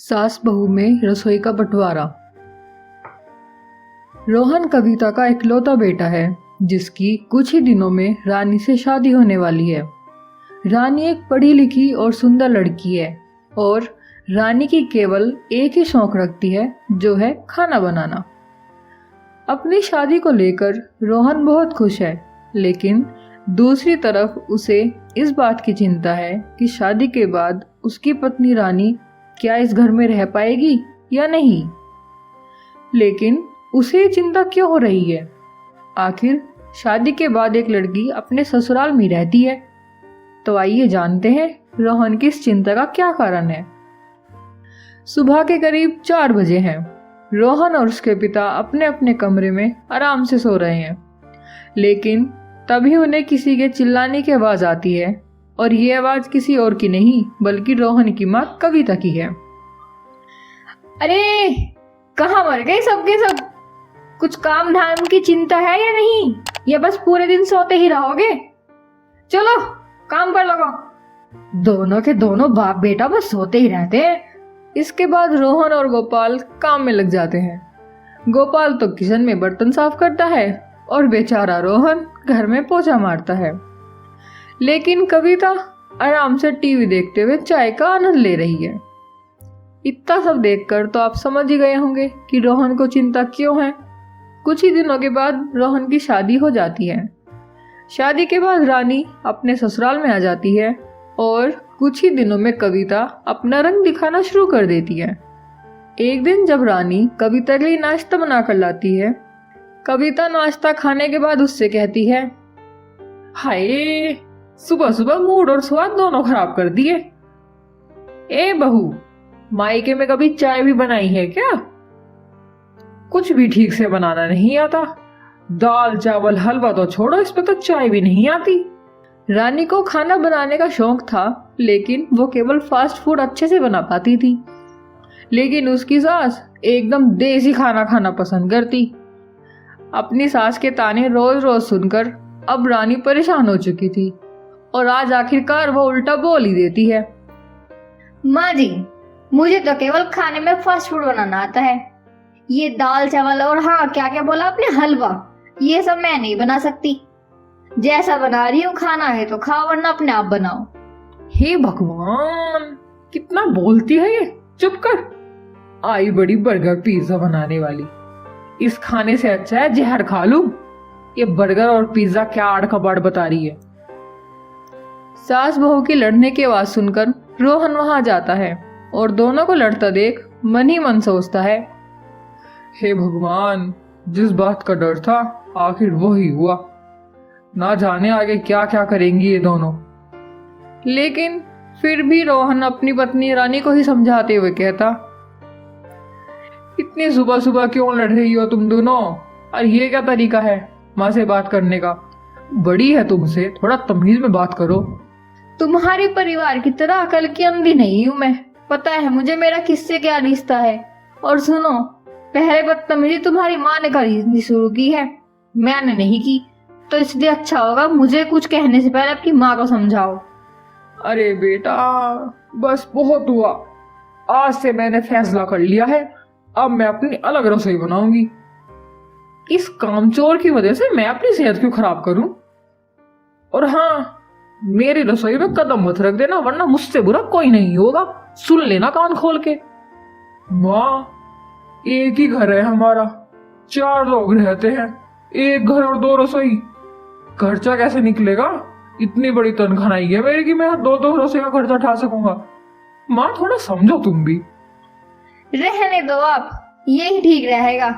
सास बहू में रसोई का बंटवारा। रोहन कविता का इकलौता बेटा है जिसकी कुछ ही दिनों में रानी से शादी होने वाली है। रानी एक पढ़ी लिखी और सुंदर लड़की है और रानी की केवल एक ही शौक रखती है जो है खाना बनाना। अपनी शादी को लेकर रोहन बहुत खुश है, लेकिन दूसरी तरफ उसे इस बात की चिंता है कि शादी के बाद उसकी पत्नी रानी क्या इस घर में रह पाएगी या नहीं। लेकिन उसे चिंता क्यों हो रही है? आखिर शादी के बाद एक लड़की अपने ससुराल में रहती है, तो आइए जानते हैं रोहन की इस चिंता का क्या कारण है। सुबह के करीब 4 बजे हैं। रोहन और उसके पिता अपने अपने कमरे में आराम से सो रहे हैं, लेकिन तभी उन्हें किसी के चिल्लाने की आवाज आती है और ये आवाज किसी और की नहीं बल्कि रोहन की माँ कविता की है। अरे कहाँ मर गए सबके सब? कुछ काम धाम की चिंता है या नहीं, या बस पूरे दिन सोते ही रहोगे? चलो काम पर लगो। दोनों के दोनों बाप बेटा बस सोते ही रहते हैं। इसके बाद रोहन और गोपाल काम में लग जाते हैं। गोपाल तो किचन में बर्तन साफ करता है और बेचारा रोहन घर में पोछा मारता है। लेकिन कविता आराम से टीवी देखते हुए चाय का आनंद ले रही है। इतना सब देखकर तो आप समझ ही गए होंगे कि रोहन को चिंता क्यों है। कुछ ही दिनों के बाद रोहन की शादी हो जाती है। शादी के बाद रानी अपने ससुराल में आ जाती है और कुछ ही दिनों में कविता अपना रंग दिखाना शुरू कर देती है। एक दिन जब रानी कविता के लिए नाश्ता बनाकर लाती है, कविता नाश्ता खाने के बाद उससे कहती है, हाय सुबह सुबह मूड और स्वाद दोनों खराब कर दिए। ए बहू, मायके में कभी चाय भी बनाई है क्या? कुछ भी ठीक से बनाना नहीं आता। दाल चावल हलवा तो छोड़ो, इस पे तो चाय भी नहीं आती। रानी को खाना बनाने का शौक था, लेकिन वो केवल फास्ट फूड अच्छे से बना पाती थी। लेकिन उसकी सास एकदम देसी खाना खाना पसंद करती। अपनी सास के ताने रोज रोज सुनकर अब रानी परेशान हो चुकी थी और आज आखिरकार वो उल्टा बोल ही देती है। माँ जी, मुझे तो केवल खाने में फास्ट फूड बनाना आता है। ये दाल चावल और हाँ क्या क्या बोला आपने, हलवा, ये सब मैं नहीं बना सकती। जैसा बना रही हूँ खाना है तो खाओ, वरना अपने आप बनाओ। हे भगवान, कितना बोलती है ये। चुप कर। आई बड़ी बर्गर पिज्जा बनाने वाली। इस खाने से अच्छा है जहर खा लूं। ये बर्गर और पिज्जा क्या आड़ कबाड़ बता रही है। सास बहू की लड़ने की आवाज सुनकर रोहन वहां जाता है और दोनों को लड़ता देख मन ही मन सोचता है, हे भगवान, जिस बात का डर था आखिर वो ही हुआ। ना जाने आगे क्या क्या करेंगी ये दोनों। लेकिन फिर भी रोहन अपनी पत्नी रानी को ही समझाते हुए कहता, इतनी सुबह सुबह क्यों लड़ रही हो तुम दोनों? और ये क्या तरीका है माँ से बात करने का? बड़ी है तुमसे, थोड़ा तमीज में बात करो। तुम्हारे परिवार की तरह अकल की अंधी नहीं हूँ मैं। पता है मुझे मेरा किससे क्या रिश्ता है। और सुनो, पहले बदतमीजी तुम्हारी माँ ने करनी शुरू की है, मैंने नहीं की। तो इसलिए अच्छा होगा मुझे कुछ कहने से पहले अपनी माँ को समझाओ। अरे बेटा, बस बहुत हुआ। आज से मैंने फैसला कर लिया है, अब मैं अपनी अलग रसोई बनाऊंगी। इस कामचोर की वजह से मैं अपनी सेहत क्यों खराब करूं? और हाँ, मेरी रसोई में कदम मत रख देना, वरना मुझसे बुरा कोई नहीं होगा। सुन लेना कान खोल के। माँ, एक ही घर है हमारा, 4 लोग रहते हैं, एक घर और 2 रसोई। खर्चा कैसे निकलेगा? इतनी बड़ी तनख्वाह नहीं है मेरी कि मैं 2 रसोई का खर्चा उठा सकूंगा। माँ, थोड़ा समझो तुम भी। रहने दो आप, यही ठीक रहेगा।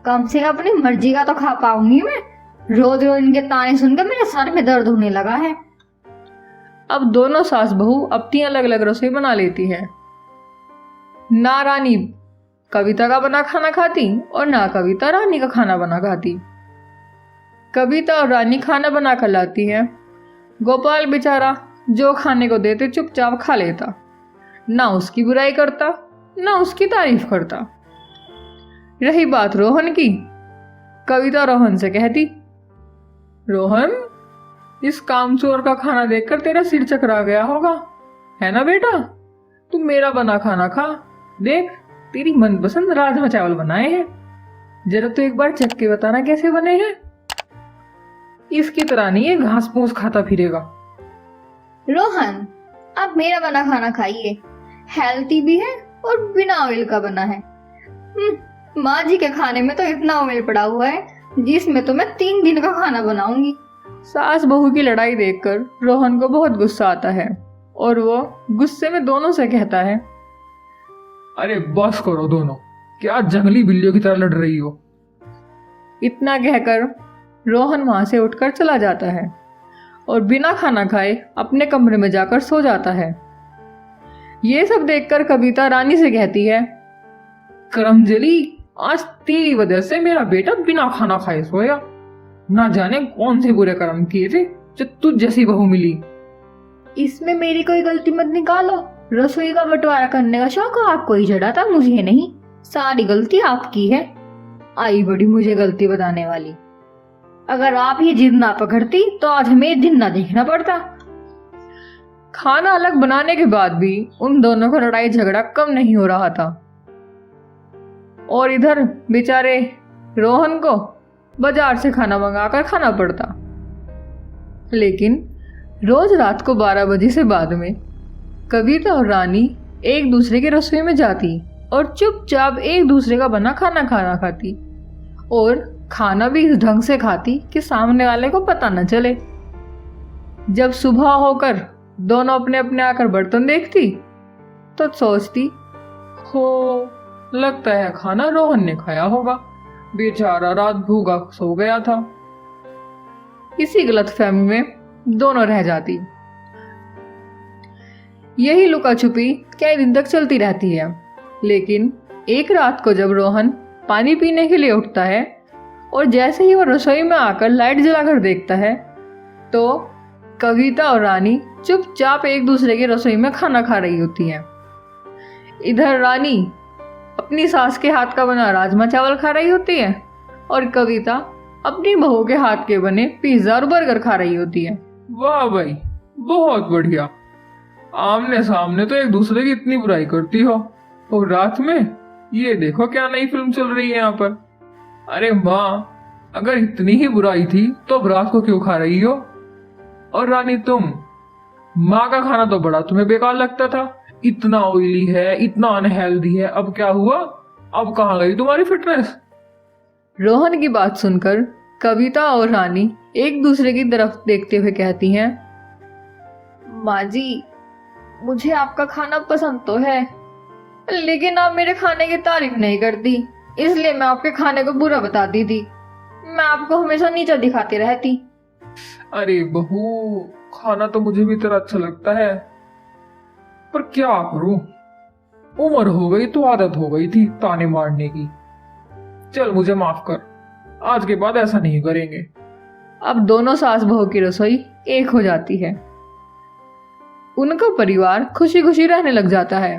कम से कम अपनी मर्जी का तो खा पाऊंगी मैं। रोज रोज इनके ताने सुनकर मेरे सर में दर्द होने लगा है। अब दोनों सास बहू अपनी अलग अलग रसोई बना लेती हैं। ना रानी कविता का बना खाना खाती और ना कविता रानी का खाना बना खाती। कविता और रानी खाना बना कर लाती हैं। गोपाल बेचारा जो खाने को देते चुपचाप खा लेता, ना उसकी बुराई करता ना उसकी तारीफ करता। रही बात रोहन की, कविता रोहन से कहती, रोहन, इस कामचोर का खाना देखकर तेरा सिर चकरा गया होगा, है ना बेटा? तू मेरा बना खाना खा, देख, तेरी मनपसंद राजमा चावल बनाए हैं, जरा तो एक बार चख के बताना कैसे बने हैं। इसकी तरह नहीं ये घास फूस खाता फिरेगा। रोहन, आप मेरा बना खाना खाइए, हेल्थी भी है और बिना ऑयल का बना है। माँ जी के खाने में तो इतना ऑयल पड़ा हुआ है जिसमें तो मैं 3 दिन का खाना बनाऊंगी। सास बहू की लड़ाई देखकर रोहन को बहुत गुस्सा आता है और वो गुस्से में दोनों से कहता है, अरे बस करो दोनों, क्या जंगली बिल्लियों की तरह लड़ रही हो। इतना कहकर रोहन वहां से उठकर चला जाता है और बिना खाना खाए अपने कमरे में जाकर सो जाता है। ये सब देखकर कविता रानी से कहती है, करमजली, आज तेरी वजह से मेरा बेटा बिना खाना खाए सोया। ना जाने कौन से बुरे कर्म किए थे जो तुझ जैसी बहू मिली। इसमें मेरी कोई गलती मत निकालो। रसोई का बंटवारा करने का शौक आपको ही चढ़ा था, मुझे नहीं। सारी गलती आपकी है। आई बड़ी मुझे गलती बताने वाली। अगर आप ये जिद ना पकड़ती तो आज हमें ये दिन ना देखना पड़ता। खाना अलग बनाने के बाद भी उन दोनों का लड़ाई झगड़ा कम नहीं हो रहा था और इधर बेचारे रोहन को बाजार से खाना मंगाकर खाना पड़ता। लेकिन रोज रात को 12 बजे से बाद में कविता और रानी एक दूसरे की रसोई में जाती और चुपचाप एक दूसरे का बना खाना खाती और खाना भी इस ढंग से खाती कि सामने वाले को पता न चले। जब सुबह होकर दोनों अपने अपने आकर बर्तन देखती तो सोचती, हो लगता है खाना रोहन ने खाया होगा, बेचारा रात भूखा सो गया था। इसी गलतफहमी में दोनों रह जाती। यही लुका छुपी कई दिन तक चलती रहती है। लेकिन एक रात को जब रोहन पानी पीने के लिए उठता है और जैसे ही वो रसोई में आकर लाइट जलाकर देखता है तो कविता और रानी चुपचाप एक दूसरे की रसोई में खाना खा रही होती हैं। इधर रानी अपनी सास के हाथ का बना राजमा चावल खा रही होती है और कविता अपनी बहू के हाथ के बने पिज्जा और बर्गर खा रही होती है। वाह भाई, बहुत बढ़िया। आमने सामने तो एक दूसरे की इतनी बुराई करती हो और रात में ये देखो क्या नई फिल्म चल रही है यहाँ पर। अरे माँ, अगर इतनी ही बुराई थी तो अब रात को क्यों खा रही हो? और रानी तुम, माँ का खाना तो बड़ा तुम्हें बेकार लगता था, इतना ऑयली है, इतना अनहेल्दी है, अब क्या हुआ? अब कहाँ गई तुम्हारी फिटनेस? रोहन की बात सुनकर कविता और रानी एक दूसरे की तरफ देखते हुए कहती हैं, माँ जी, मुझे आपका खाना पसंद तो है, लेकिन आप मेरे खाने की तारीफ नहीं करती, इसलिए मैं आपके खाने को बुरा बताती थी। मैं आपको हमेशा नीचा दिखाती रहती। अरे बहू, खाना तो मुझे भी तेरा अच्छा लगता है, पर क्या करूं, उम्र हो गई तो आदत हो गई थी ताने मारने की। चल मुझे माफ कर, आज के बाद ऐसा नहीं करेंगे। अब दोनों सास बहू की रसोई एक हो जाती है। उनका परिवार खुशी खुशी रहने लग जाता है।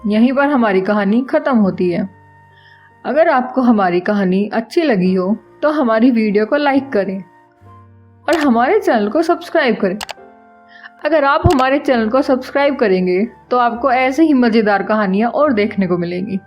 यहीं पर हमारी कहानी खत्म होती है। अगर आपको हमारी कहानी अच्छी लगी हो तो हमारी वीडियो को लाइक करें और हमारे चैनल को सब्सक्राइब करें। अगर आप हमारे चैनल को सब्सक्राइब करेंगे तो आपको ऐसे ही मज़ेदार कहानियाँ और देखने को मिलेंगी।